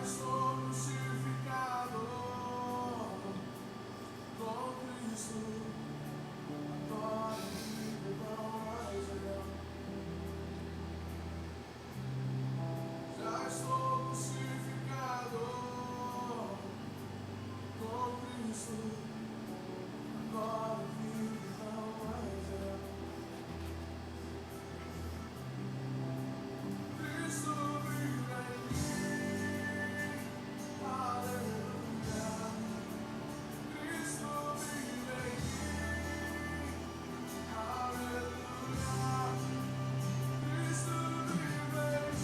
estou crucificado com Cristo, agora vivo não mais eu. Já estou crucificado com Cristo, agora vivo não mais eu. Cristo vive em mim, aleluia. Cristo vive em mim, aleluia. Cristo vive em mim,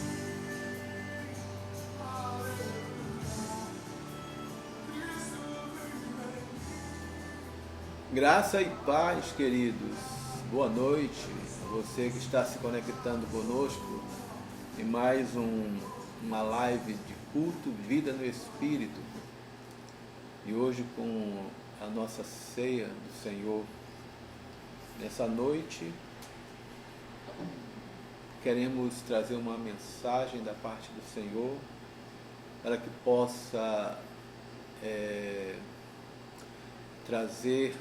aleluia. Cristo vive em mim. Graça e paz, queridos. Boa noite a você que está se conectando conosco em mais uma live de culto, vida no Espírito. E hoje com a nossa ceia do Senhor. Nessa noite, queremos trazer uma mensagem da parte do Senhor para que possa trazer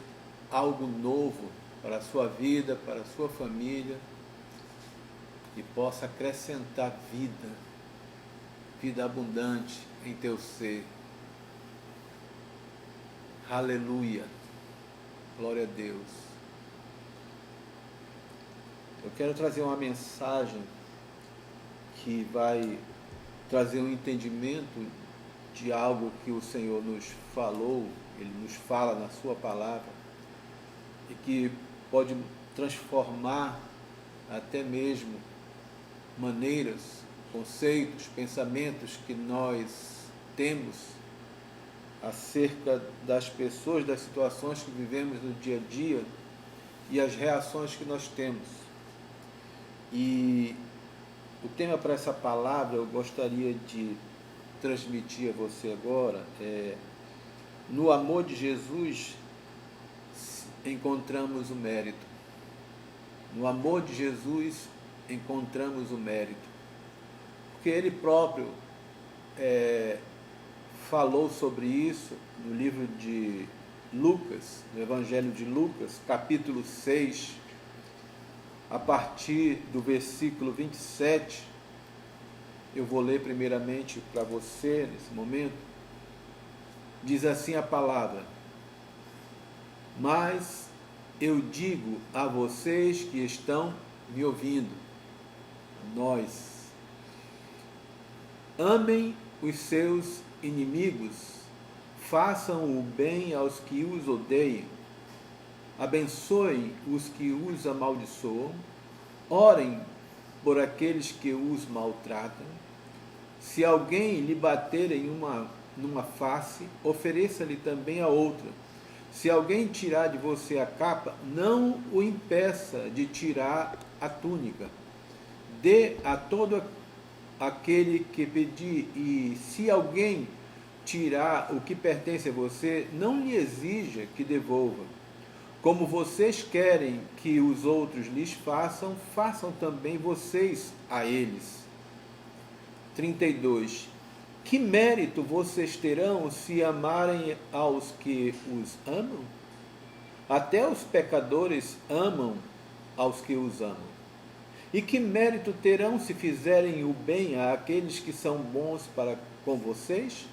algo novo para a sua vida, para a sua família, e possa acrescentar vida abundante em teu ser. Aleluia, glória a Deus. Eu quero trazer uma mensagem que vai trazer um entendimento de algo que o Senhor nos falou, Ele nos fala na sua palavra, e que pode transformar até mesmo maneiras, conceitos, pensamentos que nós temos acerca das pessoas, das situações que vivemos no dia a dia e as reações que nós temos. E o tema para essa palavra eu gostaria de transmitir a você agora é: no amor de Jesus encontramos o mérito. No amor de Jesus encontramos o mérito. Porque Ele próprio falou sobre isso no livro de Lucas, no Evangelho de Lucas, capítulo 6, a partir do versículo 27. Eu vou ler primeiramente para você nesse momento. Diz assim a palavra: mas eu digo a vocês que estão me ouvindo, nós, amem os seus inimigos, façam o bem aos que os odeiam, abençoem os que os amaldiçoam, orem por aqueles que os maltratam. Se alguém lhe bater numa face, ofereça-lhe também a outra. Se alguém tirar de você a capa, não o impeça de tirar a túnica. Dê a todo aquele que pedir, e se alguém tirar o que pertence a você, não lhe exija que devolva. Como vocês querem que os outros lhes façam, façam também vocês a eles. 32. Que mérito vocês terão se amarem aos que os amam? Até os pecadores amam aos que os amam. E que mérito terão se fizerem o bem àqueles que são bons para com vocês?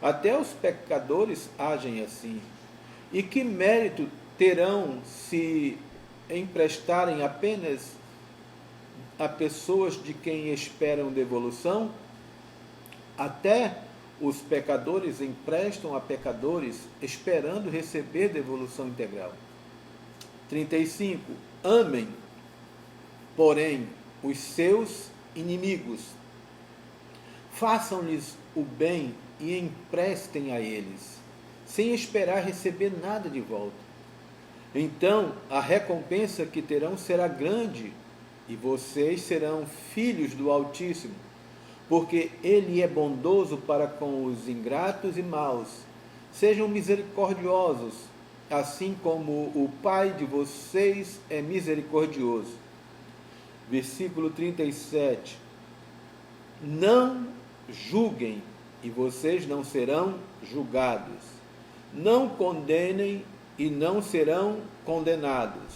Até os pecadores agem assim. E que mérito terão se emprestarem apenas a pessoas de quem esperam devolução? Até os pecadores emprestam a pecadores, esperando receber devolução integral. 35. Amem, porém, os seus inimigos. Façam-lhes o bem e emprestem a eles, sem esperar receber nada de volta. Então, a recompensa que terão será grande, e vocês serão filhos do Altíssimo, porque Ele é bondoso para com os ingratos e maus. Sejam misericordiosos, assim como o Pai de vocês é misericordioso. Versículo 37. Não julguem e vocês não serão julgados. Não condenem e não serão condenados.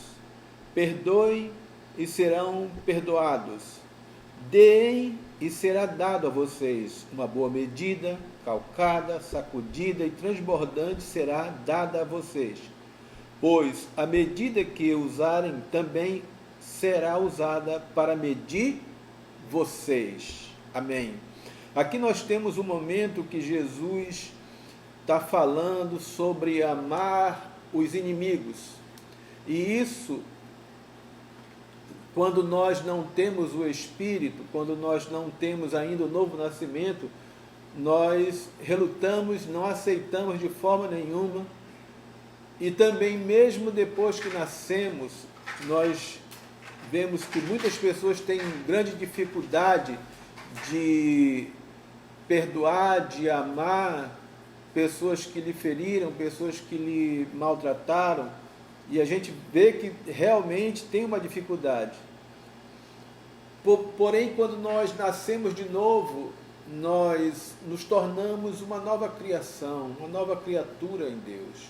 Perdoem e serão perdoados. Deem e será dado a vocês uma boa medida, calcada, sacudida e transbordante será dada a vocês. Pois a medida que usarem também será usada para medir vocês. Amém. Aqui nós temos um momento que Jesus está falando sobre amar os inimigos. E isso, quando nós não temos o Espírito, quando nós não temos ainda o novo nascimento, nós relutamos, não aceitamos de forma nenhuma. E também mesmo depois que nascemos, nós vemos que muitas pessoas têm grande dificuldade de perdoar, de amar pessoas que lhe feriram, pessoas que lhe maltrataram, e a gente vê que realmente tem uma dificuldade. Porém, quando nós nascemos de novo, nós nos tornamos uma nova criação, uma nova criatura em Deus.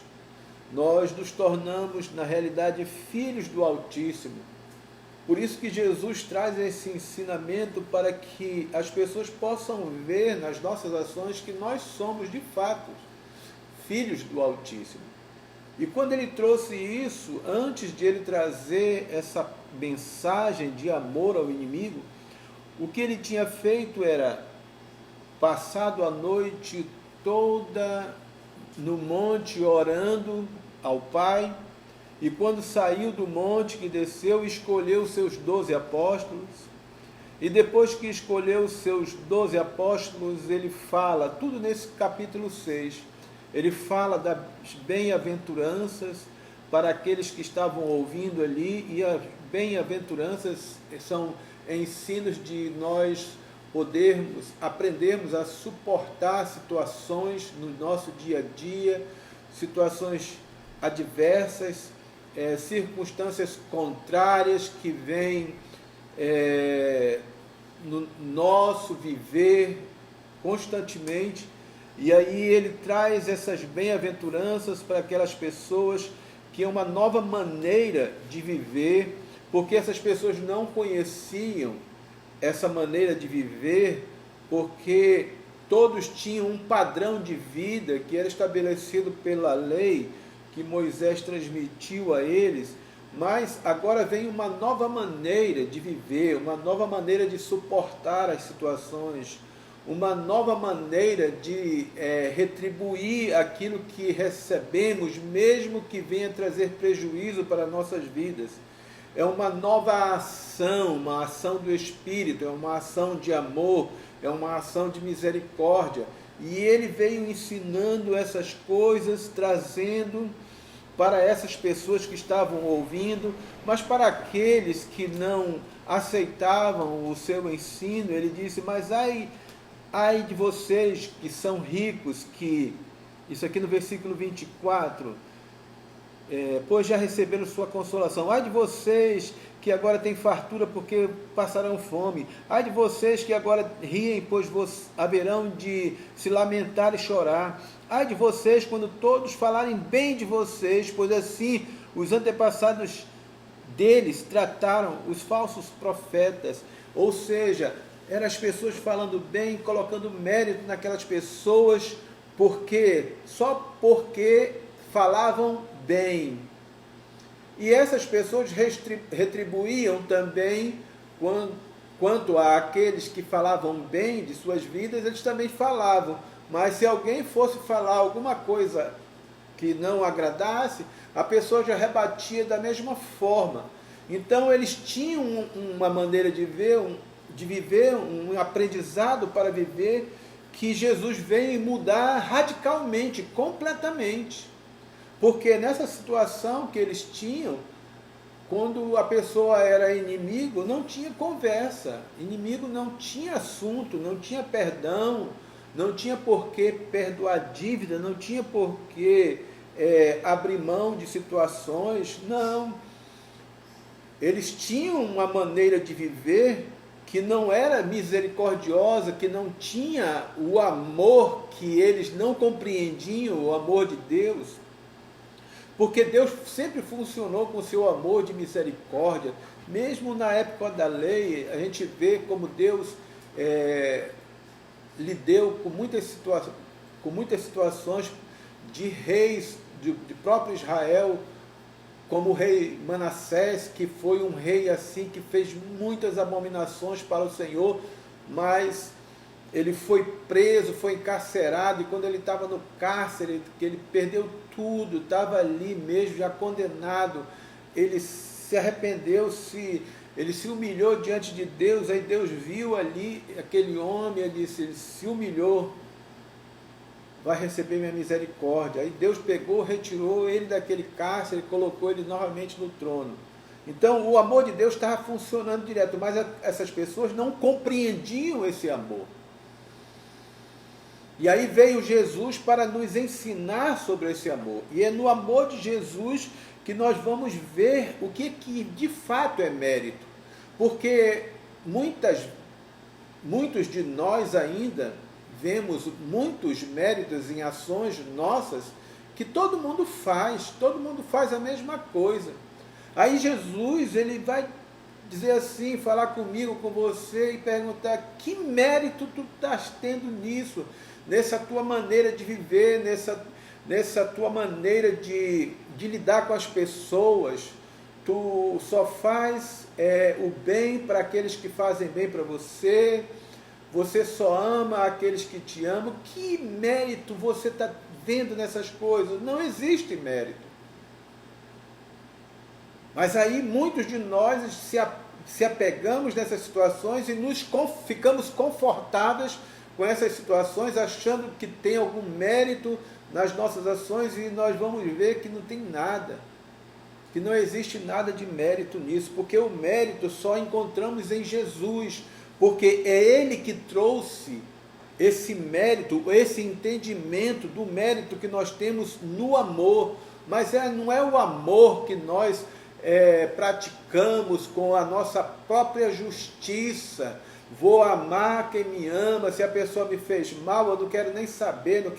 Nós nos tornamos, na realidade, filhos do Altíssimo. Por isso que Jesus traz esse ensinamento para que as pessoas possam ver nas nossas ações que nós somos, de fato, filhos do Altíssimo. E quando ele trouxe isso, antes de ele trazer essa mensagem de amor ao inimigo, o que ele tinha feito era passado a noite toda no monte orando ao Pai, e quando saiu do monte que desceu, escolheu os seus 12 apóstolos, e depois que escolheu os seus 12 apóstolos, ele fala, tudo nesse capítulo 6, ele fala das bem-aventuranças para aqueles que estavam ouvindo ali, e as bem-aventuranças são ensinos de nós aprendermos a suportar situações no nosso dia a dia, situações adversas, circunstâncias contrárias que vêm no nosso viver constantemente. E aí ele traz essas bem-aventuranças para aquelas pessoas que é uma nova maneira de viver, porque essas pessoas não conheciam essa maneira de viver, porque todos tinham um padrão de vida que era estabelecido pela lei que Moisés transmitiu a eles, mas agora vem uma nova maneira de viver, uma nova maneira de suportar as situações, uma nova maneira de retribuir aquilo que recebemos, mesmo que venha trazer prejuízo para nossas vidas. É uma nova ação, uma ação do Espírito, é uma ação de amor, é uma ação de misericórdia. E ele veio ensinando essas coisas, trazendo para essas pessoas que estavam ouvindo, mas para aqueles que não aceitavam o seu ensino, ele disse, mas ai de vocês que são ricos, que, isso aqui no versículo 24, pois já receberam sua consolação. Ai de vocês que agora têm fartura, porque passarão fome. Ai de vocês que agora riem, pois haverão de se lamentar e chorar. Ai de vocês quando todos falarem bem de vocês, pois assim os antepassados deles trataram os falsos profetas. Ou seja, eram as pessoas falando bem, colocando mérito naquelas pessoas, só porque falavam bem. E essas pessoas retribuíam também, quanto àqueles que falavam bem de suas vidas, eles também falavam. Mas se alguém fosse falar alguma coisa que não agradasse, a pessoa já rebatia da mesma forma. Então eles tinham uma maneira de viver, um aprendizado para viver, que Jesus veio mudar radicalmente, completamente. Porque nessa situação que eles tinham, quando a pessoa era inimigo, não tinha conversa, inimigo não tinha assunto, não tinha perdão, não tinha por que perdoar dívida, não tinha por que abrir mão de situações, não. Eles tinham uma maneira de viver que não era misericordiosa, que não tinha o amor, que eles não compreendiam o amor de Deus, porque Deus sempre funcionou com seu amor de misericórdia. Mesmo na época da lei, a gente vê como Deus lidou com muitas situações de reis, de próprio Israel, como o rei Manassés, que foi um rei assim, que fez muitas abominações para o Senhor, mas ele foi preso, foi encarcerado, e quando ele estava no cárcere, que ele perdeu tudo, estava ali mesmo, já condenado, ele se arrependeu, ele se humilhou diante de Deus, aí Deus viu ali aquele homem, ele disse, ele se humilhou, vai receber minha misericórdia. Aí Deus pegou, retirou ele daquele cárcere e colocou ele novamente no trono. Então o amor de Deus estava funcionando direto, mas essas pessoas não compreendiam esse amor. E aí veio Jesus para nos ensinar sobre esse amor. E é no amor de Jesus que nós vamos ver o que de fato é mérito. Porque muitos de nós ainda vemos muitos méritos em ações nossas que todo mundo faz a mesma coisa. Aí Jesus, ele vai dizer assim, falar comigo, com você e perguntar, que mérito tu estás tendo nisso, nessa tua maneira de viver, nessa tua maneira de lidar com as pessoas. Tu só faz o bem para aqueles que fazem bem para você, você só ama aqueles que te amam. Que mérito você está vendo nessas coisas? Não existe mérito. Mas aí muitos de nós se apegamos nessas situações e ficamos confortáveis com essas situações, achando que tem algum mérito nas nossas ações, e nós vamos ver que não tem nada, que não existe nada de mérito nisso, porque o mérito só encontramos em Jesus, porque é Ele que trouxe esse mérito, esse entendimento do mérito que nós temos no amor. Mas não é o amor que nós praticamos com a nossa própria justiça. Vou amar quem me ama, se a pessoa me fez mal, eu não quero nem saber,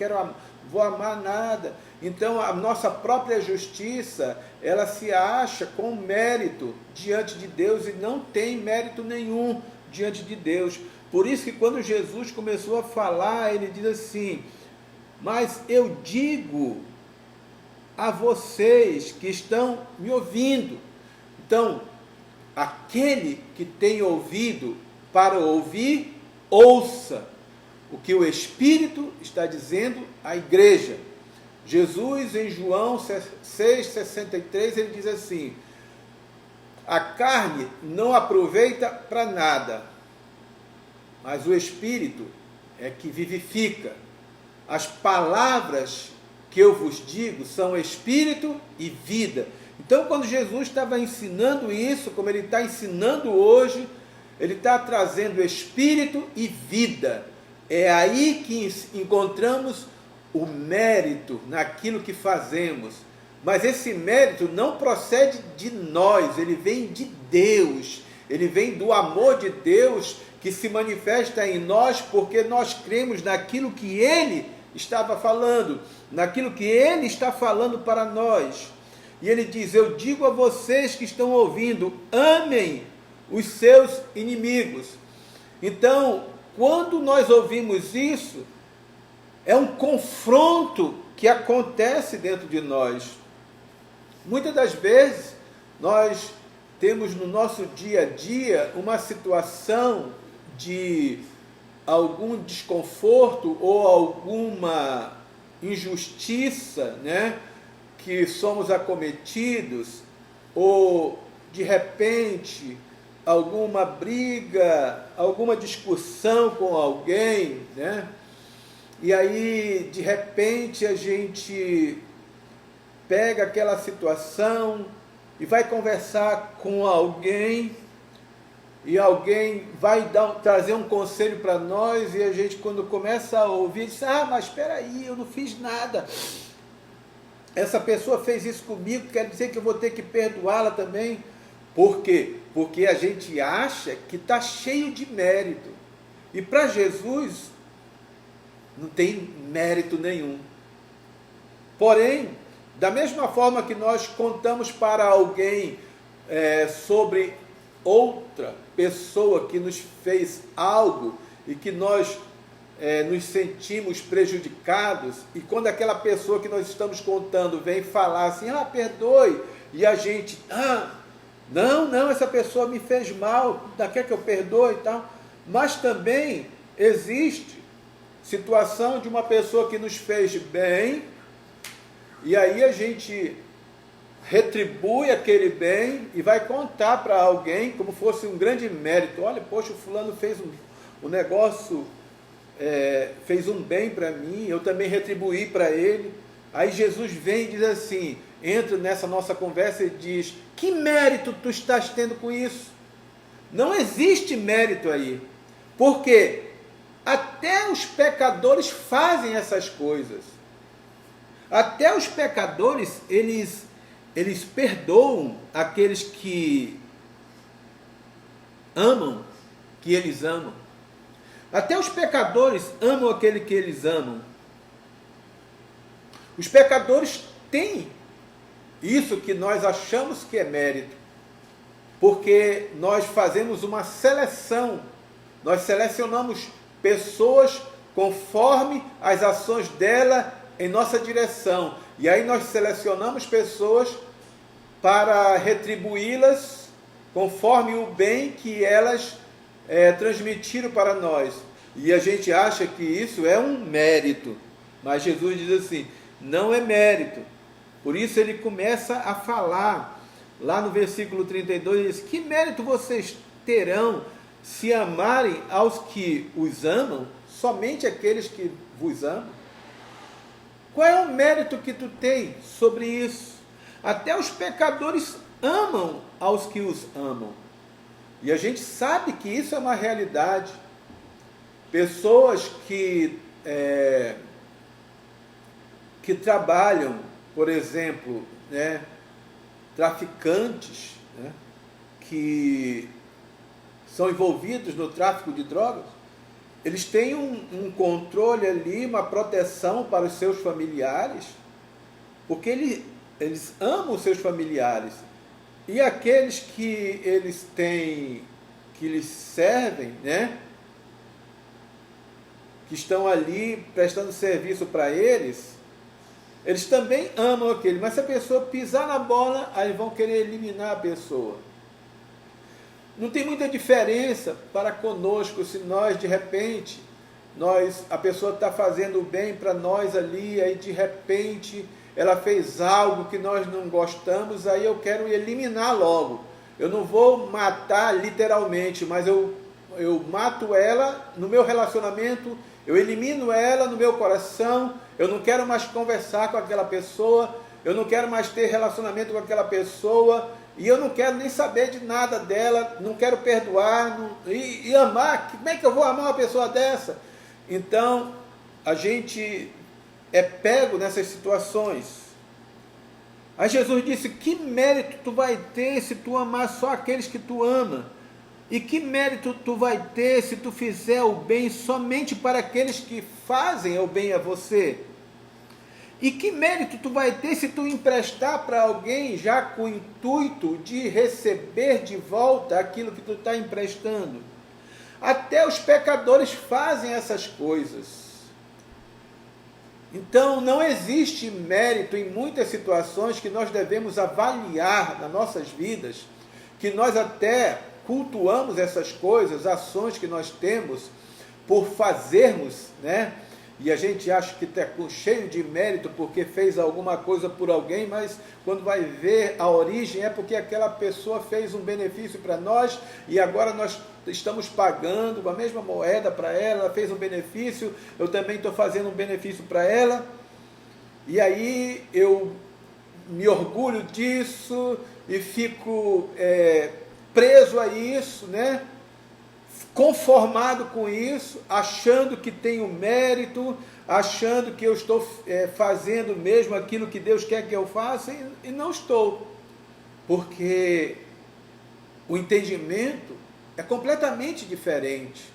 vou amar nada. Então a nossa própria justiça, ela se acha com mérito diante de Deus e não tem mérito nenhum diante de Deus. Por isso que quando Jesus começou a falar, ele diz assim, mas eu digo a vocês que estão me ouvindo. Então, aquele que tem ouvido para ouvir, ouça o que o Espírito está dizendo à igreja. Jesus, em João 6,63, ele diz assim, a carne não aproveita para nada, mas o Espírito é que vivifica. As palavras que eu vos digo são Espírito e vida. Então, quando Jesus estava ensinando isso, como ele está ensinando hoje, ele está trazendo Espírito e vida. É aí que encontramos o mérito naquilo que fazemos. Mas esse mérito não procede de nós, ele vem de Deus. Ele vem do amor de Deus que se manifesta em nós, porque nós cremos naquilo que Ele estava falando, naquilo que Ele está falando para nós. E Ele diz, eu digo a vocês que estão ouvindo, amem os seus inimigos. Então, quando nós ouvimos isso, é um confronto que acontece dentro de nós. Muitas das vezes, nós temos no nosso dia a dia uma situação de algum desconforto ou alguma injustiça, né, que somos acometidos, ou de repente alguma briga, alguma discussão com alguém, né? E aí de repente a gente pega aquela situação e vai conversar com alguém, e alguém vai trazer um conselho para nós, e a gente, quando começa a ouvir, diz, mas espera aí, eu não fiz nada, essa pessoa fez isso comigo, quer dizer que eu vou ter que perdoá-la também, Por quê? Porque a gente acha que está cheio de mérito. E para Jesus não tem mérito nenhum. Porém, da mesma forma que nós contamos para alguém sobre outra pessoa que nos fez algo e que nós nos sentimos prejudicados, e quando aquela pessoa que nós estamos contando vem falar assim, perdoe, e a gente, não, essa pessoa me fez mal, quer que eu perdoe e tal. Mas também existe situação de uma pessoa que nos fez bem, e aí a gente retribui aquele bem e vai contar para alguém como fosse um grande mérito. Olha, poxa, o fulano fez um negócio, fez um bem para mim, eu também retribuí para ele. Aí Jesus vem e diz assim, entra nessa nossa conversa e diz, que mérito tu estás tendo com isso? Não existe mérito aí, porque até os pecadores fazem essas coisas. Até os pecadores, eles perdoam aqueles que amam, que eles amam. Até os pecadores amam aquele que eles amam. Os pecadores têm isso que nós achamos que é mérito, porque nós fazemos uma seleção, nós selecionamos pessoas conforme as ações dela em nossa direção, e aí nós selecionamos pessoas para retribuí-las conforme o bem que elas transmitiram para nós, e a gente acha que isso é um mérito, mas Jesus diz assim, não é mérito. Por isso ele começa a falar, lá no versículo 32, ele diz, que mérito vocês terão se amarem aos que os amam, somente aqueles que vos amam? Qual é o mérito que tu tem sobre isso? Até os pecadores amam aos que os amam. E a gente sabe que isso é uma realidade. Pessoas que trabalham, por exemplo, traficantes, que são envolvidos no tráfico de drogas, eles têm um controle ali, uma proteção para os seus familiares, porque eles amam os seus familiares. E aqueles que eles têm, que lhes servem, que estão ali prestando serviço para eles também amam aquele. Mas se a pessoa pisar na bola, aí vão querer eliminar a pessoa. Não tem muita diferença para conosco se nós, de repente, a pessoa está fazendo o bem para nós ali, aí de repente ela fez algo que nós não gostamos, aí eu quero eliminar logo. Eu não vou matar literalmente, mas eu mato ela no meu relacionamento, eu elimino ela no meu coração, eu não quero mais conversar com aquela pessoa, eu não quero mais ter relacionamento com aquela pessoa, e eu não quero nem saber de nada dela, não quero perdoar, e amar. Como é que eu vou amar uma pessoa dessa? Então, a gente é pego nessas situações. Aí Jesus disse, que mérito tu vai ter se tu amar só aqueles que tu ama? E que mérito tu vai ter se tu fizer o bem somente para aqueles que fazem o bem a você? E que mérito tu vai ter se tu emprestar para alguém já com o intuito de receber de volta aquilo que tu está emprestando? Até os pecadores fazem essas coisas. Então não existe mérito em muitas situações que nós devemos avaliar nas nossas vidas, que nós até cultuamos essas coisas, ações que nós temos por fazermos, e a gente acha que está cheio de mérito porque fez alguma coisa por alguém, mas quando vai ver a origem é porque aquela pessoa fez um benefício para nós e agora nós estamos pagando a mesma moeda para ela, ela fez um benefício, eu também estou fazendo um benefício para ela, e aí eu me orgulho disso e fico preso a isso, conformado com isso, achando que tenho mérito, achando que eu estou fazendo mesmo aquilo que Deus quer que eu faça, e não estou, porque o entendimento é completamente diferente.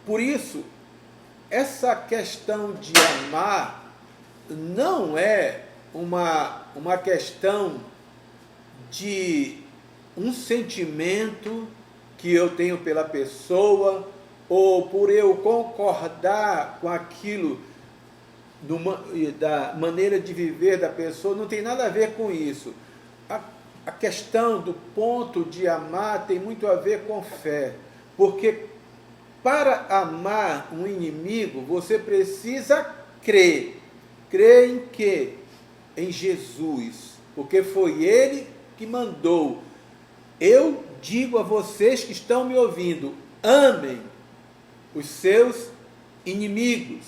Por isso, essa questão de amar não é uma questão de um sentimento que eu tenho pela pessoa, ou por eu concordar com aquilo da maneira de viver da pessoa, não tem nada a ver com isso. A questão do ponto de amar tem muito a ver com fé, porque para amar um inimigo, você precisa crer. Crer em quê? Em Jesus, porque foi Ele que mandou. Eu digo a vocês que estão me ouvindo, amem os seus inimigos.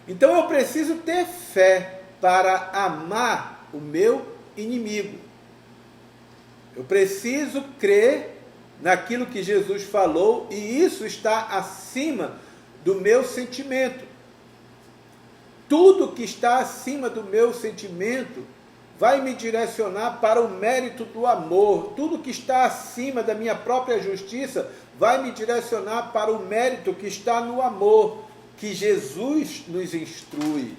Então eu preciso ter fé para amar o meu inimigo. Eu preciso crer naquilo que Jesus falou, e isso está acima do meu sentimento. Tudo que está acima do meu sentimento vai me direcionar para o mérito do amor. Tudo que está acima da minha própria justiça vai me direcionar para o mérito que está no amor, que Jesus nos instrui.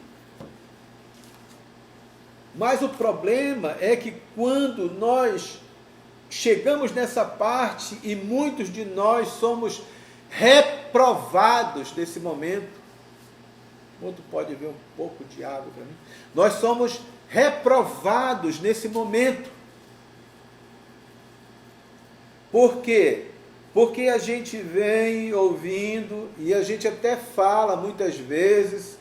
Mas o problema é que quando nós chegamos nessa parte, e muitos de nós somos reprovados nesse momento. Outro pode ver um pouco de água para mim? Nós somos reprovados nesse momento. Por quê? Porque a gente vem ouvindo, e a gente até fala muitas vezes,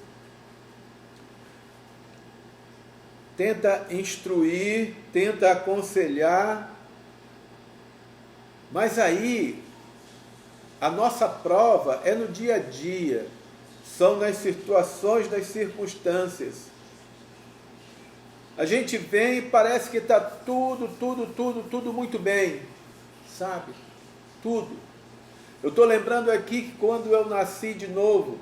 tenta instruir, tenta aconselhar, mas aí a nossa prova é no dia a dia, são nas situações, nas circunstâncias. A gente vem e parece que está tudo muito bem, sabe? Tudo. Eu estou lembrando aqui que quando eu nasci de novo,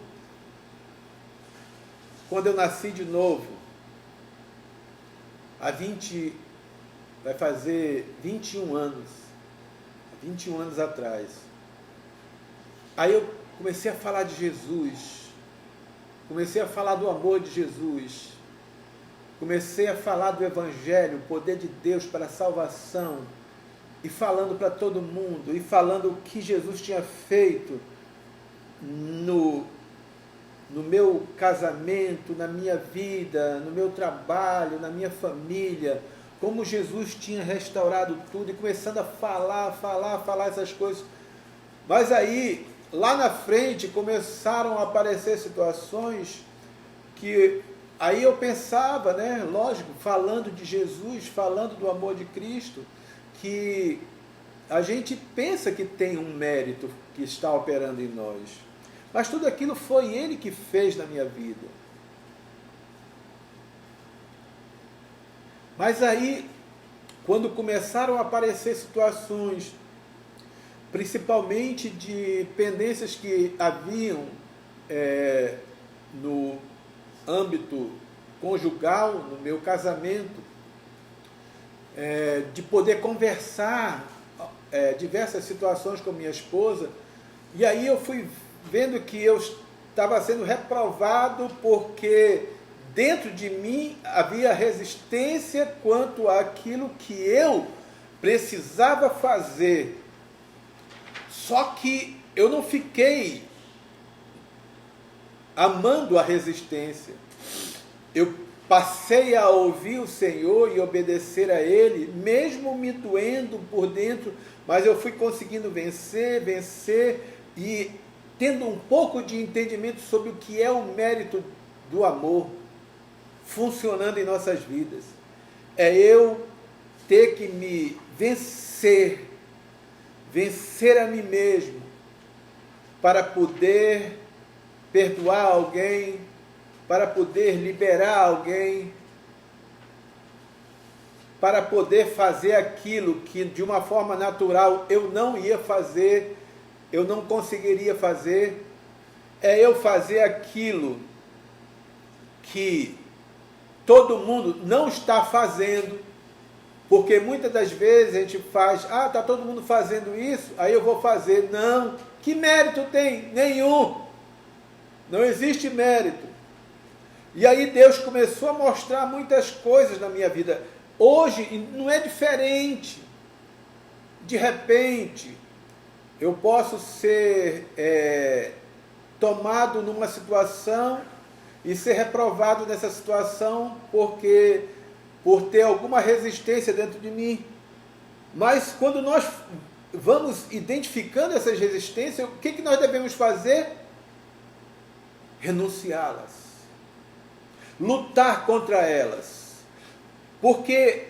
vai fazer 21 anos, 21 anos atrás. Aí eu comecei a falar de Jesus, comecei a falar do amor de Jesus, comecei a falar do Evangelho, o poder de Deus para a salvação, e falando para todo mundo, e falando o que Jesus tinha feito no meu casamento, na minha vida, no meu trabalho, na minha família, como Jesus tinha restaurado tudo, e começando a falar essas coisas. Mas aí, lá na frente, começaram a aparecer situações que aí eu pensava, né, lógico, falando de Jesus, falando do amor de Cristo, que a gente pensa que tem um mérito que está operando em nós. Mas tudo aquilo foi Ele que fez na minha vida. Mas aí, quando começaram a aparecer situações, principalmente de pendências que haviam no âmbito conjugal, no meu casamento, de poder conversar diversas situações com minha esposa, e aí eu fui vendo que eu estava sendo reprovado porque dentro de mim havia resistência quanto àquilo que eu precisava fazer. Só que eu não fiquei amando a resistência. Eu passei a ouvir o Senhor e obedecer a Ele, mesmo me doendo por dentro, mas eu fui conseguindo vencer e tendo um pouco de entendimento sobre o que é o mérito do amor funcionando em nossas vidas. É eu ter que me vencer a mim mesmo, para poder perdoar alguém, para poder liberar alguém, para poder fazer aquilo que de uma forma natural eu não ia fazer, eu não conseguiria fazer. É eu fazer aquilo que todo mundo não está fazendo, Porque muitas das vezes a gente faz, está todo mundo fazendo isso, aí eu vou fazer. Não. Que mérito tem? Nenhum. Não existe mérito. E aí Deus começou a mostrar muitas coisas na minha vida. Hoje não é diferente. De repente, eu posso ser tomado numa situação e ser reprovado nessa situação por ter alguma resistência dentro de mim. Mas quando nós vamos identificando essas resistências, o que nós devemos fazer? Renunciá-las. Lutar contra elas. Porque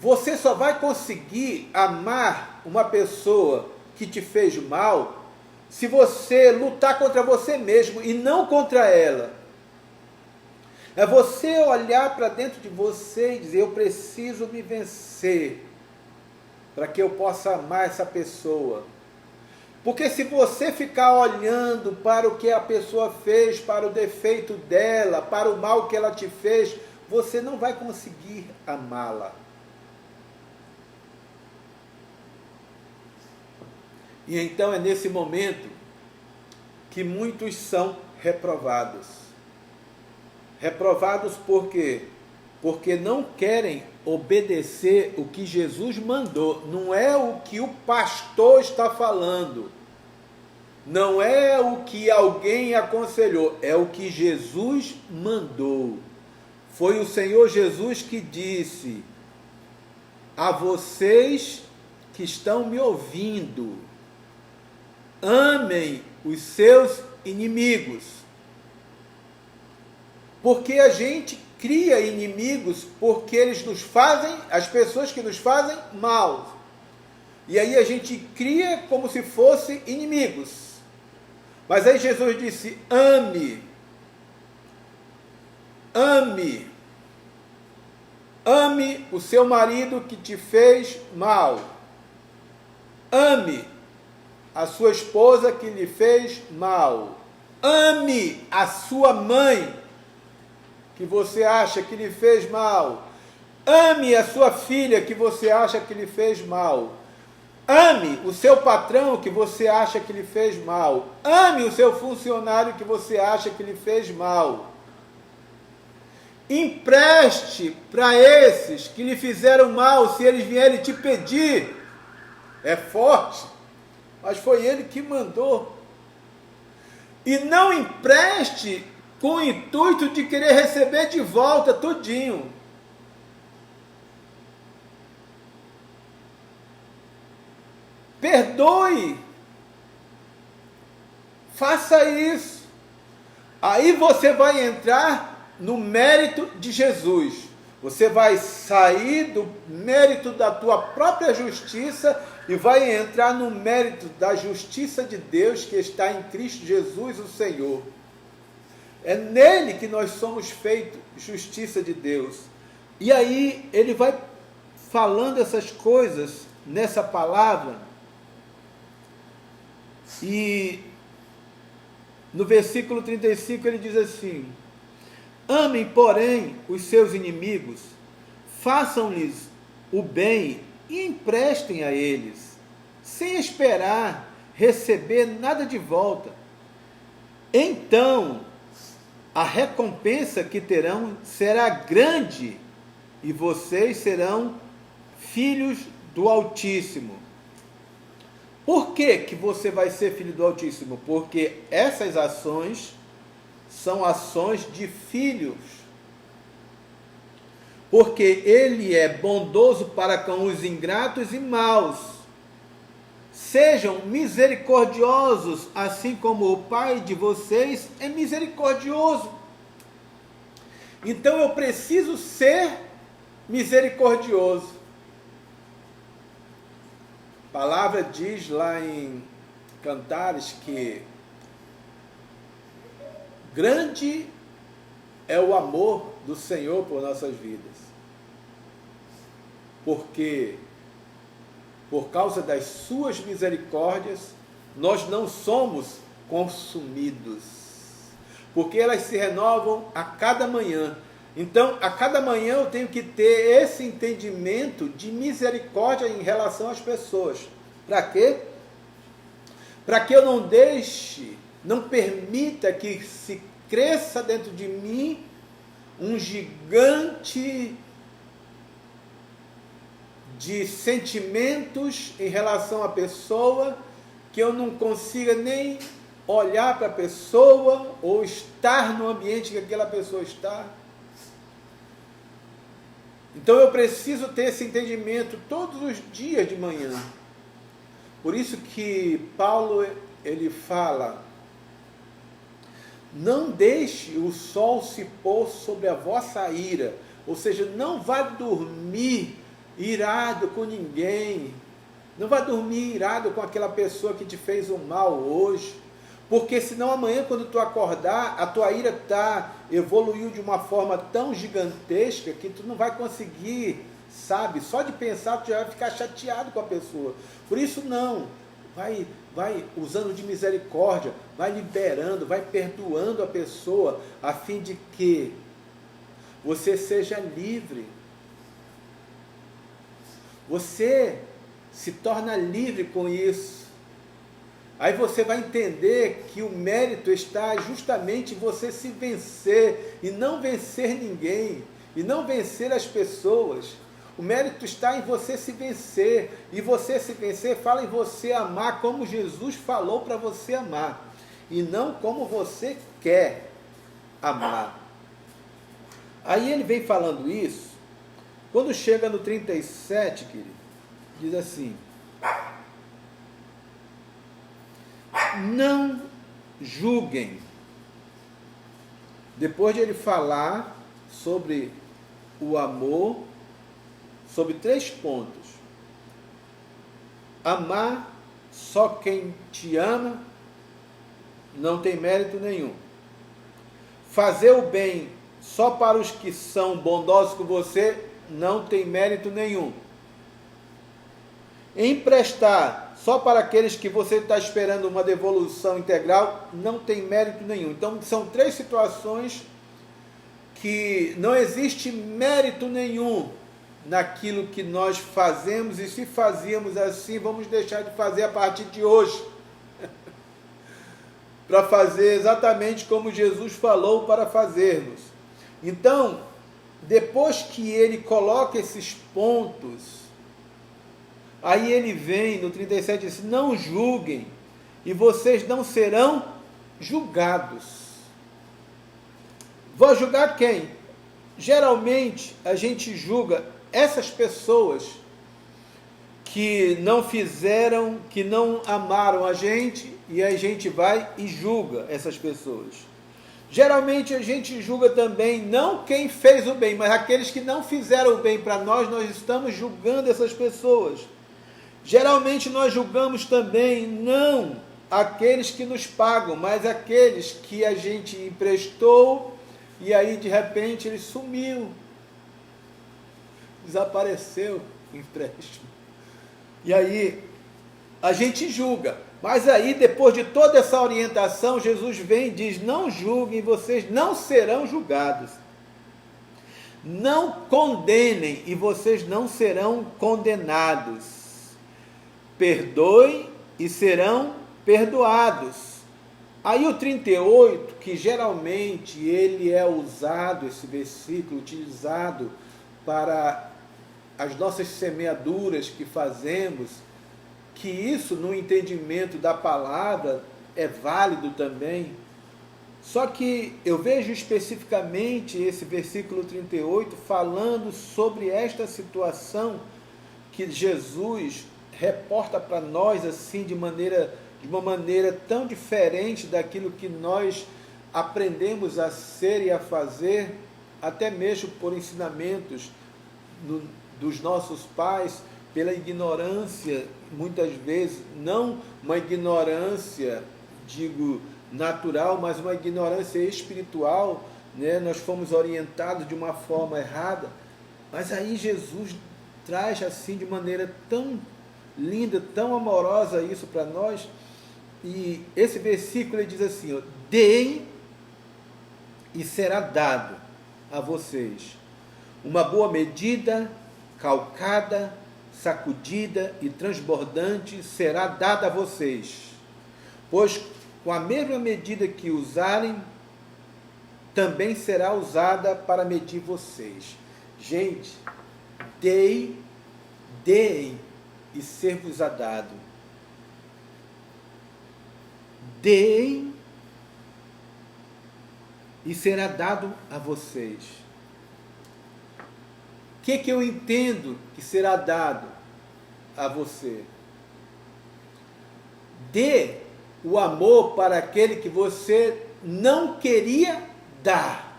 você só vai conseguir amar uma pessoa que te fez mal se você lutar contra você mesmo e não contra ela. É você olhar para dentro de você e dizer, eu preciso me vencer para que eu possa amar essa pessoa. Porque se você ficar olhando para o que a pessoa fez, para o defeito dela, para o mal que ela te fez, você não vai conseguir amá-la. E então é nesse momento que muitos são reprovados. Reprovados por quê? Porque não querem obedecer o que Jesus mandou. Não é o que o pastor está falando. Não é o que alguém aconselhou. É o que Jesus mandou. Foi o Senhor Jesus que disse a vocês que estão me ouvindo: amem os seus inimigos. Porque a gente cria inimigos porque eles nos fazem, as pessoas que nos fazem mal. E aí a gente cria como se fossem inimigos. Mas aí Jesus disse: ame. Ame. Ame o seu marido que te fez mal. Ame a sua esposa que lhe fez mal. Ame a sua mãe que você acha que lhe fez mal. Ame a sua filha que você acha que lhe fez mal. Ame o seu patrão que você acha que lhe fez mal. Ame o seu funcionário que você acha que lhe fez mal. Empreste para esses que lhe fizeram mal, se eles vierem te pedir. É forte, mas foi ele que mandou. E não empreste com o intuito de querer receber de volta tudinho. Perdoe. Faça isso. Aí você vai entrar no mérito de Jesus. Você vai sair do mérito da tua própria justiça e vai entrar no mérito da justiça de Deus que está em Cristo Jesus, o Senhor. É nele que nós somos feitos justiça de Deus. E aí ele vai falando essas coisas nessa palavra. E no versículo 35 ele diz assim: amem, porém, os seus inimigos, façam-lhes o bem e emprestem a eles, sem esperar receber nada de volta. Então, a recompensa que terão será grande e vocês serão filhos do Altíssimo. Por que você vai ser filho do Altíssimo? Porque essas ações são ações de filhos. Porque ele é bondoso para com os ingratos e maus. Sejam misericordiosos, assim como o Pai de vocês é misericordioso. Então eu preciso ser misericordioso. A palavra diz lá em Cantares que grande é o amor do Senhor por nossas vidas. Porque, por causa das suas misericórdias, nós não somos consumidos. Porque elas se renovam a cada manhã. Então, a cada manhã eu tenho que ter esse entendimento de misericórdia em relação às pessoas. Para quê? Para que eu não deixe, não permita que se cresça dentro de mim um gigante de sentimentos em relação à pessoa, que eu não consiga nem olhar para a pessoa ou estar no ambiente que aquela pessoa está. Então eu preciso ter esse entendimento todos os dias de manhã. Por isso que Paulo, ele fala: não deixe o sol se pôr sobre a vossa ira. Ou seja, não vá dormir irado com ninguém. Não vá dormir irado com aquela pessoa que te fez o mal hoje. Porque senão amanhã, quando tu acordar, a tua ira evoluiu de uma forma tão gigantesca que tu não vai conseguir, sabe? Só de pensar tu já vai ficar chateado com a pessoa. Por isso não, vai usando de misericórdia, vai liberando, vai perdoando a pessoa, a fim de que você seja livre. Você se torna livre com isso. Aí você vai entender que o mérito está justamente em você se vencer e não vencer ninguém, e não vencer as pessoas. O mérito está em você se vencer, e você se vencer fala em você amar como Jesus falou para você amar, e não como você quer amar. Aí ele vem falando isso, quando chega no 37, querido, diz assim: não julguem. Depois de ele falar sobre o amor, sobre 3 pontos: amar só quem te ama não tem mérito nenhum. Fazer o bem só para os que são bondosos com você não tem mérito nenhum. Emprestar só para aqueles que você está esperando uma devolução integral não tem mérito nenhum. Então são 3 situações que não existe mérito nenhum naquilo que nós fazemos, e se fazíamos assim, vamos deixar de fazer a partir de hoje, para fazer exatamente como Jesus falou para fazermos. Então, depois que ele coloca esses pontos, aí ele vem no 37 e diz: não julguem, e vocês não serão julgados. Vou julgar quem? Geralmente a gente julga essas pessoas que não fizeram, que não amaram a gente, e a gente vai e julga essas pessoas. Geralmente a gente julga também não quem fez o bem, mas aqueles que não fizeram o bem para nós, nós estamos julgando essas pessoas. Geralmente nós julgamos também não aqueles que nos pagam, mas aqueles que a gente emprestou e aí de repente ele sumiu, desapareceu o empréstimo. E aí a gente julga. Mas aí, depois de toda essa orientação, Jesus vem e diz: não julguem, vocês não serão julgados. Não condenem, e vocês não serão condenados. Perdoem e serão perdoados. Aí o 38, que geralmente ele é usado, esse versículo, utilizado para as nossas semeaduras que fazemos, que isso no entendimento da palavra é válido também. Só que eu vejo especificamente esse versículo 38 falando sobre esta situação que Jesus reporta para nós assim de uma maneira tão diferente daquilo que nós aprendemos a ser e a fazer, até mesmo por ensinamentos dos nossos pais, pela ignorância, muitas vezes, não uma ignorância, digo, natural, mas uma ignorância espiritual, né? Nós fomos orientados de uma forma errada, mas aí Jesus traz assim de maneira tão linda, tão amorosa isso para nós, e esse versículo ele diz assim: ó, deem e será dado, a vocês. Uma boa medida, calcada, sacudida e transbordante será dada a vocês. Pois com a mesma medida que usarem, também será usada para medir vocês. Gente, deem e ser-vos-á dado. Deem e será dado a vocês. O que eu entendo que será dado a você? Dê o amor para aquele que você não queria dar.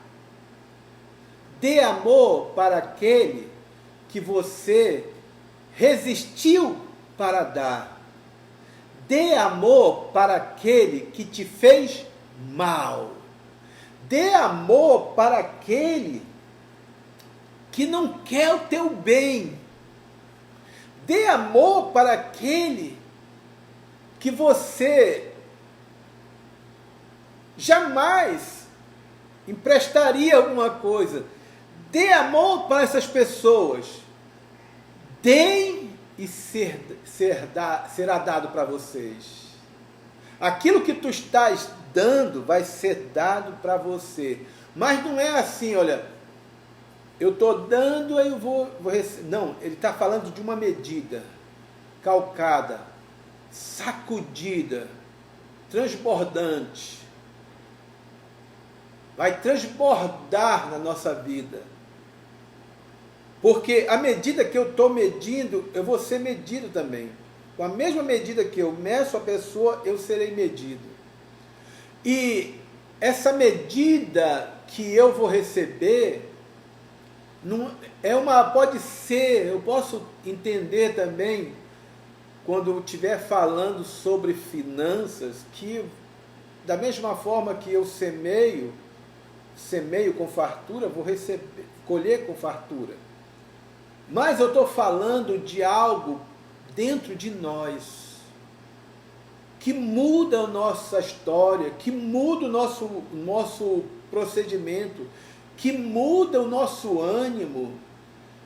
Dê amor para aquele que você resistiu para dar. Dê amor para aquele que te fez mal. Dê amor para aquele que não quer o teu bem. Dê amor para aquele que você jamais emprestaria alguma coisa. Dê amor para essas pessoas. Deem e será dado para vocês. Aquilo que tu estás dando vai ser dado para você. Mas não é assim, olha, eu estou dando, aí eu vou receber. Não, ele está falando de uma medida calcada, sacudida, transbordante. Vai transbordar na nossa vida. Porque a medida que eu estou medindo, eu vou ser medido também. Com a mesma medida que eu meço a pessoa, eu serei medido. E essa medida que eu vou receber, não, pode ser, eu posso entender também, quando eu estiver falando sobre finanças, que da mesma forma que eu semeio com fartura, vou colher com fartura. Mas eu estou falando de algo dentro de nós, que muda a nossa história, que muda o nosso procedimento, que muda o nosso ânimo,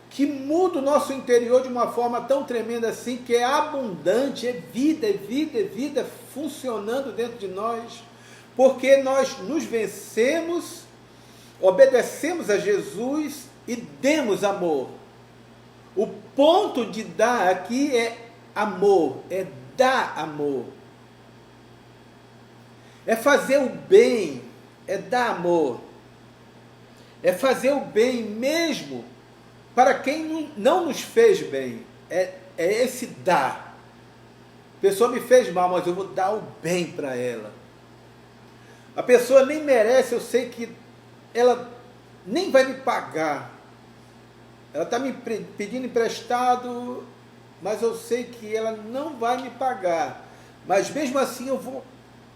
que muda o nosso interior de uma forma tão tremenda assim, que é abundante, é vida funcionando dentro de nós, porque nós nos vencemos, obedecemos a Jesus e demos amor. O ponto de dar aqui é amor, é dar amor. É fazer o bem, é dar amor. É fazer o bem mesmo para quem não nos fez bem. É esse dar. A pessoa me fez mal, mas eu vou dar o bem para ela. A pessoa nem merece, eu sei que ela nem vai me pagar. Ela está me pedindo emprestado, mas eu sei que ela não vai me pagar. Mas mesmo assim eu vou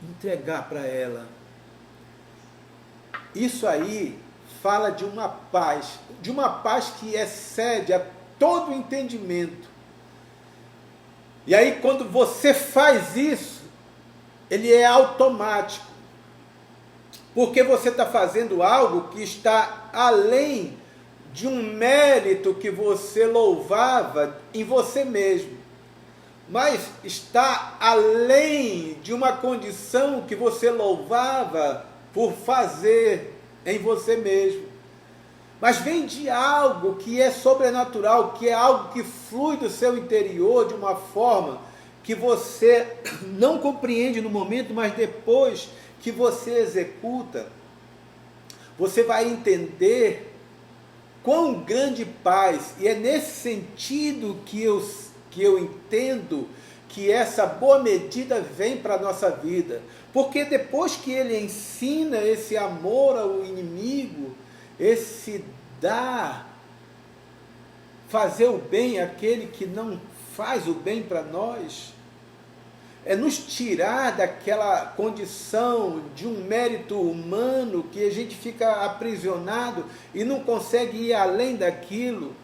entregar para ela. Isso aí fala de uma paz que excede a todo entendimento. E aí quando você faz isso, ele é automático. Porque você está fazendo algo que está além de um mérito que você louvava em você mesmo, mas está além de uma condição que você louvava por fazer em você mesmo, mas vem de algo que é sobrenatural, que é algo que flui do seu interior de uma forma que você não compreende no momento, mas depois que você executa, você vai entender quão grande paz, e é nesse sentido que eu entendo que essa boa medida vem para a nossa vida. Porque depois que ele ensina esse amor ao inimigo, esse dar, fazer o bem àquele que não faz o bem para nós, é nos tirar daquela condição de um mérito humano que a gente fica aprisionado e não consegue ir além daquilo.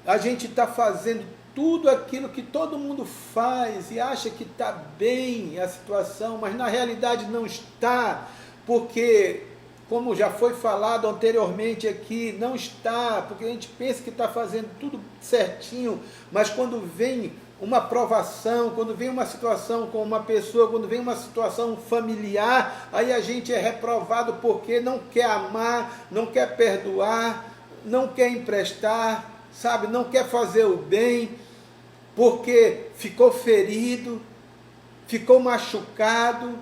A gente está fazendo tudo aquilo que todo mundo faz e acha que está bem a situação, mas na realidade não está, porque como já foi falado anteriormente aqui, não está, porque a gente pensa que está fazendo tudo certinho, mas quando vem uma provação, quando vem uma situação com uma pessoa, quando vem uma situação familiar, aí a gente é reprovado porque não quer amar, não quer perdoar, não quer emprestar, sabe, não quer fazer o bem, porque ficou ferido, ficou machucado,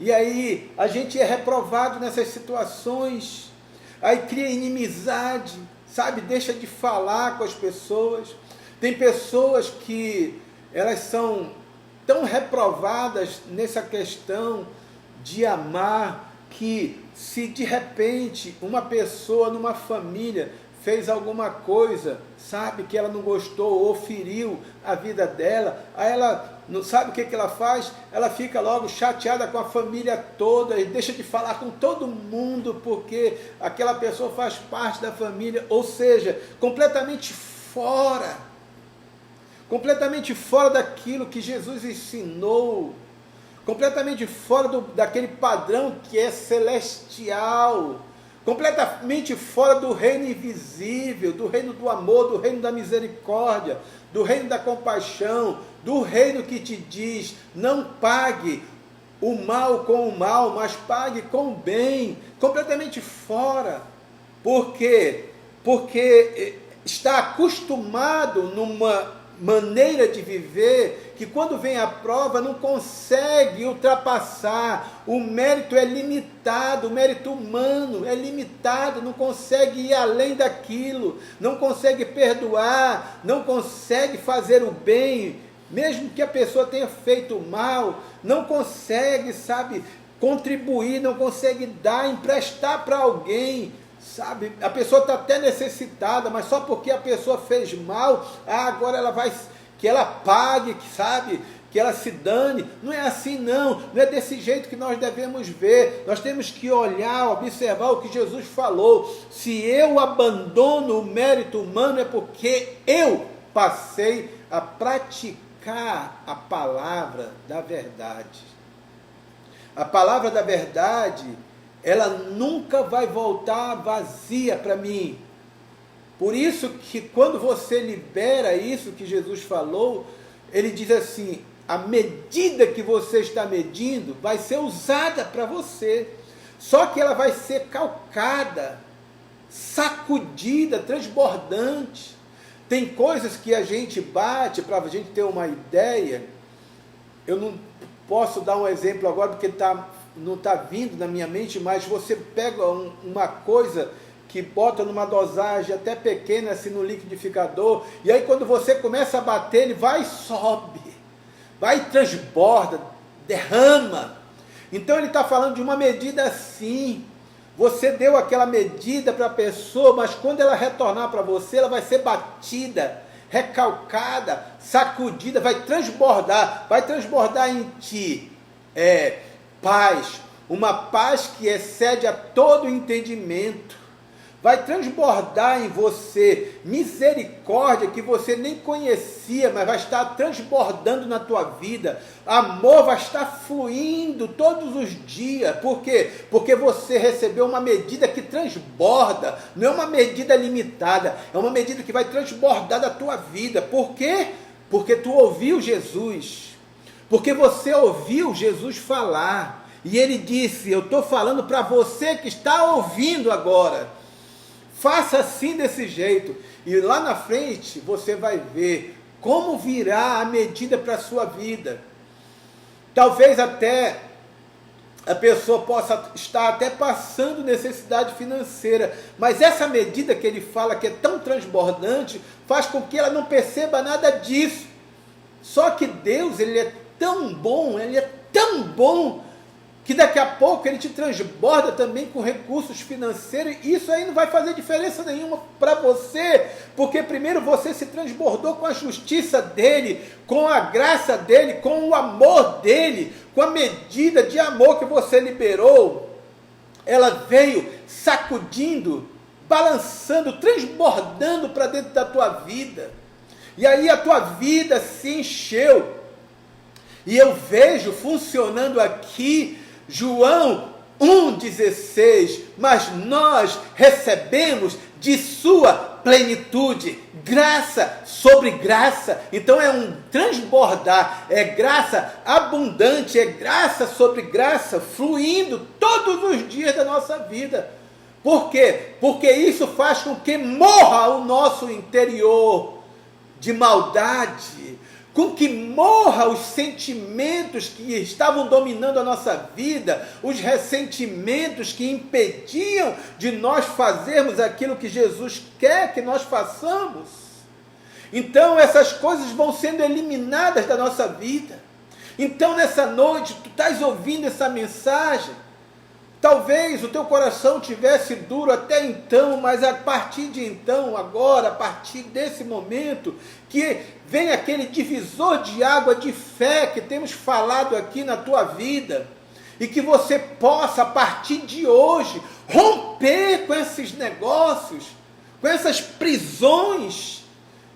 e aí a gente é reprovado nessas situações, aí cria inimizade, sabe, deixa de falar com as pessoas. Tem pessoas que elas são tão reprovadas nessa questão de amar, que se de repente uma pessoa numa família fez alguma coisa, sabe, que ela não gostou ou feriu a vida dela, aí ela não sabe o que ela faz, ela fica logo chateada com a família toda e deixa de falar com todo mundo porque aquela pessoa faz parte da família, ou seja, completamente fora daquilo que Jesus ensinou, completamente fora daquele padrão que é celestial, completamente fora do reino invisível, do reino do amor, do reino da misericórdia, do reino da compaixão, do reino que te diz, não pague o mal com o mal, mas pague com o bem, completamente fora. Por quê? Porque está acostumado numa maneira de viver, que quando vem a prova não consegue ultrapassar, o mérito é limitado, o mérito humano é limitado, não consegue ir além daquilo, não consegue perdoar, não consegue fazer o bem, mesmo que a pessoa tenha feito mal, não consegue, sabe, contribuir, não consegue dar, emprestar para alguém, sabe, a pessoa está até necessitada, mas só porque a pessoa fez mal, agora ela vai, que ela pague, sabe, que ela se dane. Não é assim não é desse jeito que nós devemos ver. Nós temos que olhar, observar o que Jesus falou. Se eu abandono o mérito humano é porque eu passei a praticar a palavra da verdade. A palavra da verdade, ela nunca vai voltar vazia para mim. Por isso que quando você libera isso que Jesus falou, ele diz assim, a medida que você está medindo vai ser usada para você. Só que ela vai ser calcada, sacudida, transbordante. Tem coisas que a gente bate, para a gente ter uma ideia, eu não posso dar um exemplo agora porque não está vindo na minha mente, mas você pega uma coisa que bota numa dosagem até pequena assim no liquidificador, e aí quando você começa a bater, ele vai e sobe, vai e transborda, derrama. Então ele está falando de uma medida assim. Você deu aquela medida para a pessoa, mas quando ela retornar para você, ela vai ser batida, recalcada, sacudida, vai transbordar em ti paz, uma paz que excede a todo entendimento. Vai transbordar em você misericórdia que você nem conhecia, mas vai estar transbordando na tua vida. Amor vai estar fluindo todos os dias. Por quê? Porque você recebeu uma medida que transborda, não é uma medida limitada, é uma medida que vai transbordar da tua vida. Por quê? Porque tu ouviu Jesus, porque você ouviu Jesus falar, e ele disse, eu estou falando para você que está ouvindo agora, faça assim desse jeito, e lá na frente você vai ver como virá a medida para a sua vida. Talvez até a pessoa possa estar até passando necessidade financeira, mas essa medida que ele fala que é tão transbordante, faz com que ela não perceba nada disso. Só que Deus, ele é tão bom, que daqui a pouco ele te transborda também com recursos financeiros, e isso aí não vai fazer diferença nenhuma para você, porque primeiro você se transbordou com a justiça dele, com a graça dele, com o amor dele, com a medida de amor que você liberou, ela veio sacudindo, balançando, transbordando para dentro da tua vida, e aí a tua vida se encheu, e eu vejo funcionando aqui, João 1,16, mas nós recebemos de sua plenitude, graça sobre graça. Então é um transbordar, é graça abundante, é graça sobre graça, fluindo todos os dias da nossa vida. Por quê? Porque isso faz com que morra o nosso interior de maldade, com que morra os sentimentos que estavam dominando a nossa vida, os ressentimentos que impediam de nós fazermos aquilo que Jesus quer que nós façamos. Então essas coisas vão sendo eliminadas da nossa vida. Então nessa noite, tu estás ouvindo essa mensagem, talvez o teu coração tivesse duro até então, mas a partir de então, agora, a partir desse momento, que vem aquele divisor de água de fé que temos falado aqui na tua vida, e que você possa, a partir de hoje, romper com esses negócios, com essas prisões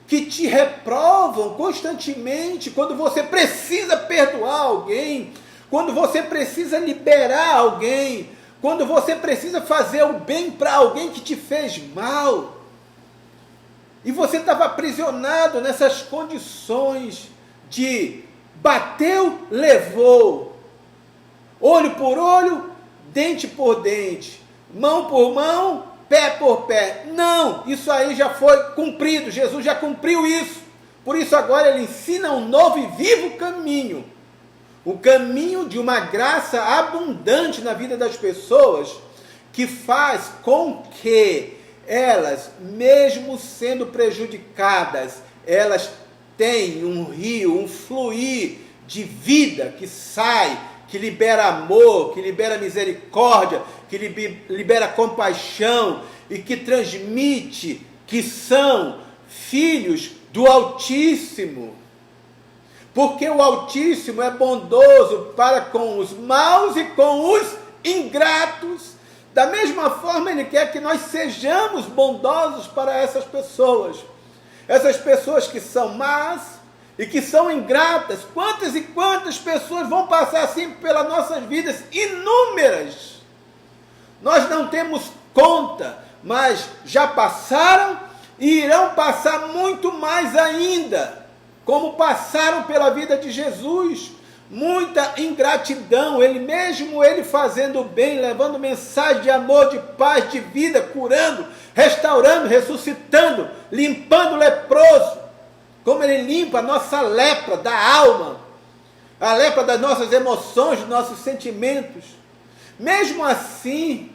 que te reprovam constantemente, quando você precisa perdoar alguém, quando você precisa liberar alguém, quando você precisa fazer o bem para alguém que te fez mal, e você estava aprisionado nessas condições de bateu, levou, olho por olho, dente por dente, mão por mão, pé por pé. Não, isso aí já foi cumprido, Jesus já cumpriu isso. Por isso agora ele ensina um novo e vivo caminho. O caminho de uma graça abundante na vida das pessoas, que faz com que elas, mesmo sendo prejudicadas, elas têm um rio, um fluir de vida que sai, que libera amor, que libera misericórdia, que libera compaixão e que transmite que são filhos do Altíssimo. Porque o Altíssimo é bondoso para com os maus e com os ingratos. Da mesma forma, Ele quer que nós sejamos bondosos para essas pessoas. Essas pessoas que são más e que são ingratas. Quantas e quantas pessoas vão passar assim pelas nossas vidas? Inúmeras. Nós não temos conta, mas já passaram e irão passar muito mais ainda. Como passaram pela vida de Jesus, muita ingratidão, ele fazendo bem, levando mensagem de amor, de paz, de vida, curando, restaurando, ressuscitando, limpando o leproso, como ele limpa a nossa lepra da alma, a lepra das nossas emoções, dos nossos sentimentos. Mesmo assim,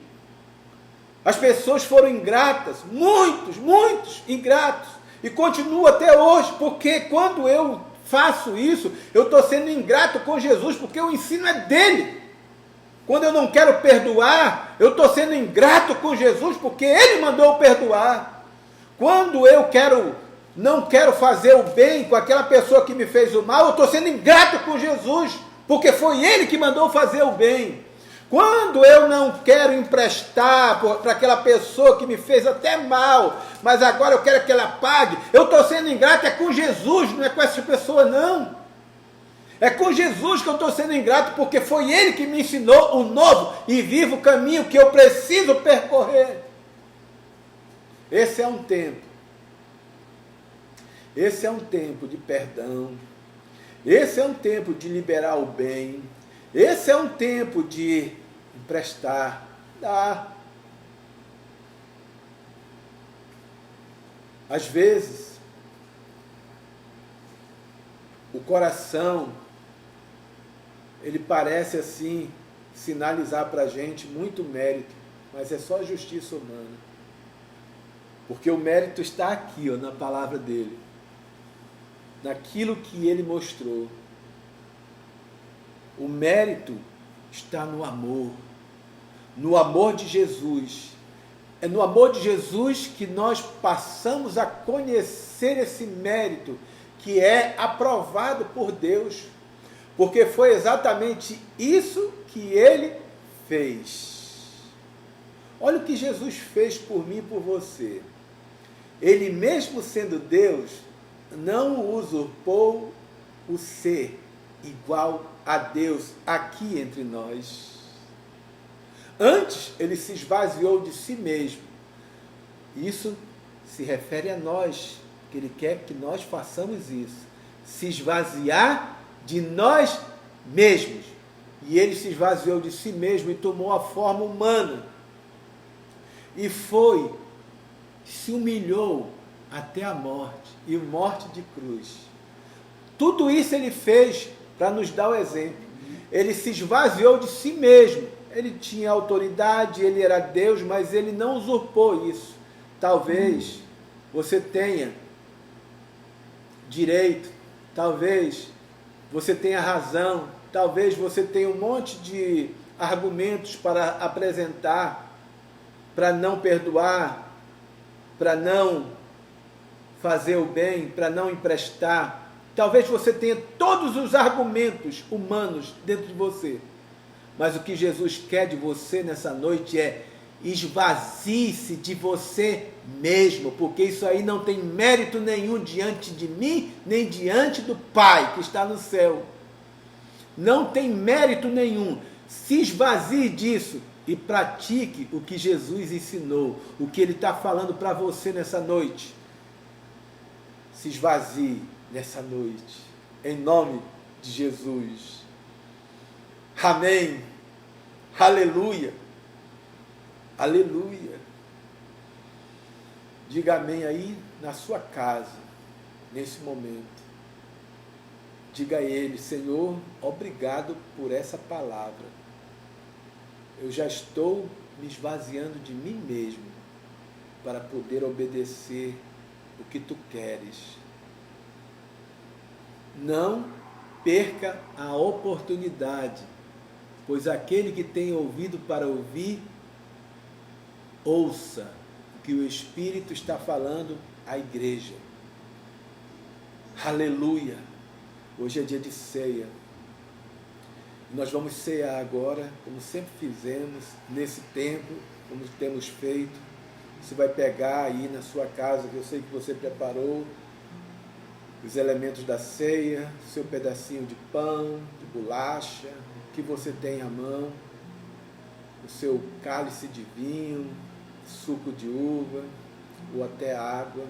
as pessoas foram ingratas, muitos ingratos. E continuo até hoje, porque quando eu faço isso, eu estou sendo ingrato com Jesus, porque o ensino é dele. Quando eu não quero perdoar, eu estou sendo ingrato com Jesus, porque ele mandou perdoar. Quando eu não quero fazer o bem com aquela pessoa que me fez o mal, eu estou sendo ingrato com Jesus, porque foi ele que mandou fazer o bem. Quando eu não quero emprestar para aquela pessoa que me fez até mal, mas agora eu quero que ela pague, eu estou sendo ingrato, é com Jesus, não é com essa pessoa não. É com Jesus que eu estou sendo ingrato, porque foi Ele que me ensinou o novo e vivo caminho que eu preciso percorrer. Esse é um tempo. Esse é um tempo de perdão. Esse é um tempo de liberar o bem. Esse é um tempo de emprestar, dar. Às vezes, o coração, ele parece assim, sinalizar para a gente muito mérito, mas é só justiça humana. Porque o mérito está aqui, ó, na palavra dele, naquilo que ele mostrou. O mérito está no amor de Jesus. É no amor de Jesus que nós passamos a conhecer esse mérito que é aprovado por Deus, porque foi exatamente isso que ele fez. Olha o que Jesus fez por mim e por você. Ele, mesmo sendo Deus, não usurpou o ser igual a Deus aqui entre nós. Antes, ele se esvaziou de si mesmo. Isso se refere a nós, que ele quer que nós façamos isso. Se esvaziar de nós mesmos. E ele se esvaziou de si mesmo e tomou a forma humana. E se humilhou até a morte, e morte de cruz. Tudo isso ele fez para nos dar o exemplo. Ele se esvaziou de si mesmo. Ele tinha autoridade, ele era Deus, mas ele não usurpou isso. Talvez você tenha direito, talvez você tenha razão, talvez você tenha um monte de argumentos para apresentar, para não perdoar, para não fazer o bem, para não emprestar. Talvez você tenha todos os argumentos humanos dentro de você. Mas o que Jesus quer de você nessa noite é: esvazie-se de você mesmo, porque isso aí não tem mérito nenhum diante de mim, nem diante do Pai que está no céu. Não tem mérito nenhum. Se esvazie disso e pratique o que Jesus ensinou, o que Ele está falando para você nessa noite. Se esvazie nessa noite, em nome de Jesus. Amém. Aleluia. Aleluia. Diga amém aí na sua casa, nesse momento. Diga a Ele: Senhor, obrigado por essa palavra. Eu já estou me esvaziando de mim mesmo para poder obedecer o que Tu queres. Não perca a oportunidade, pois aquele que tem ouvido para ouvir, ouça o que o Espírito está falando à igreja. Aleluia! Hoje é dia de ceia. Nós vamos cear agora, como sempre fizemos, nesse tempo, como temos feito. Você vai pegar aí na sua casa, que eu sei que você preparou, os elementos da ceia, seu pedacinho de pão, de bolacha, que você tem à mão, o seu cálice de vinho, suco de uva, ou até água,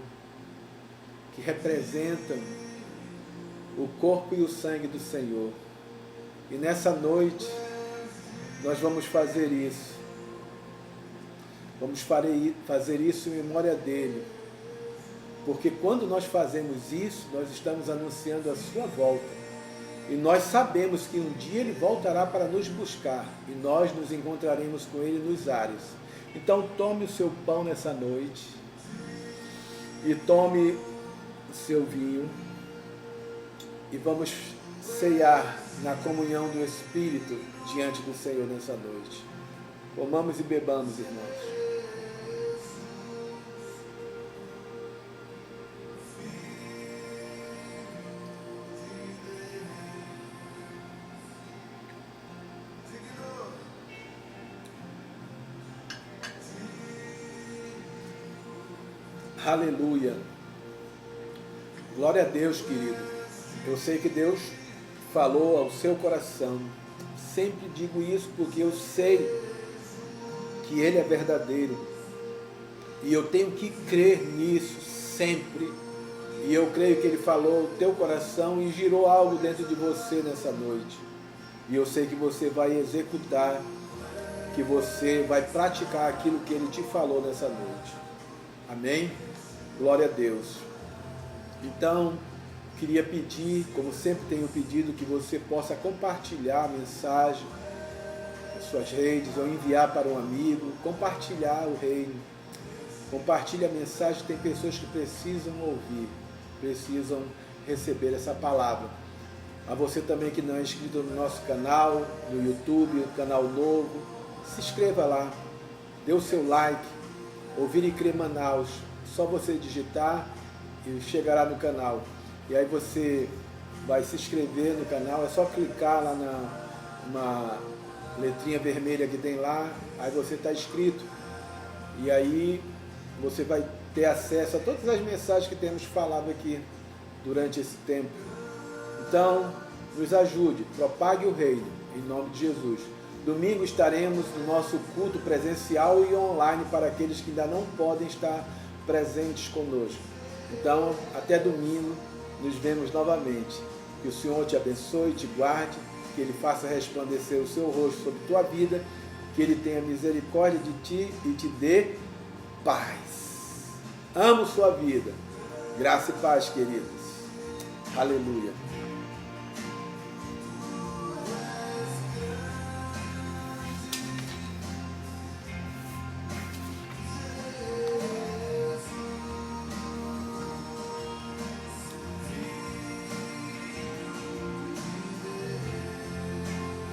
que representam o corpo e o sangue do Senhor. E nessa noite, nós vamos fazer isso. Vamos fazer isso em memória dele. Porque quando nós fazemos isso, nós estamos anunciando a sua volta. E nós sabemos que um dia ele voltará para nos buscar. E nós nos encontraremos com ele nos ares. Então tome o seu pão nessa noite. E tome o seu vinho. E vamos ceiar na comunhão do Espírito diante do Senhor nessa noite. Comamos e bebamos, irmãos. Aleluia. Glória a Deus, querido. Eu sei que Deus falou ao seu coração. Sempre digo isso porque eu sei que Ele é verdadeiro. E eu tenho que crer nisso sempre. E eu creio que Ele falou ao teu coração e girou algo dentro de você nessa noite. E eu sei que você vai executar, que você vai praticar aquilo que Ele te falou nessa noite. Amém? Glória a Deus. Então, queria pedir, como sempre tenho pedido, que você possa compartilhar a mensagem nas suas redes ou enviar para um amigo, compartilhar o reino. Compartilhe a mensagem, tem pessoas que precisam ouvir, precisam receber essa palavra. A você também que não é inscrito no nosso canal, no YouTube, canal novo, se inscreva lá, dê o seu like, Ouvir e Crer Manaus, só você digitar e chegará no canal. E aí você vai se inscrever no canal, é só clicar lá na letrinha vermelha que tem lá, aí você está inscrito. E aí você vai ter acesso a todas as mensagens que temos falado aqui durante esse tempo. Então, nos ajude, propague o reino, em nome de Jesus. Domingo estaremos no nosso culto presencial e online para aqueles que ainda não podem estar presentes conosco. Então, até domingo, nos vemos novamente. Que o Senhor te abençoe, te guarde, que Ele faça resplandecer o seu rosto sobre tua vida, que Ele tenha misericórdia de ti e te dê paz. Amo sua vida. Graça e paz, queridos. Aleluia.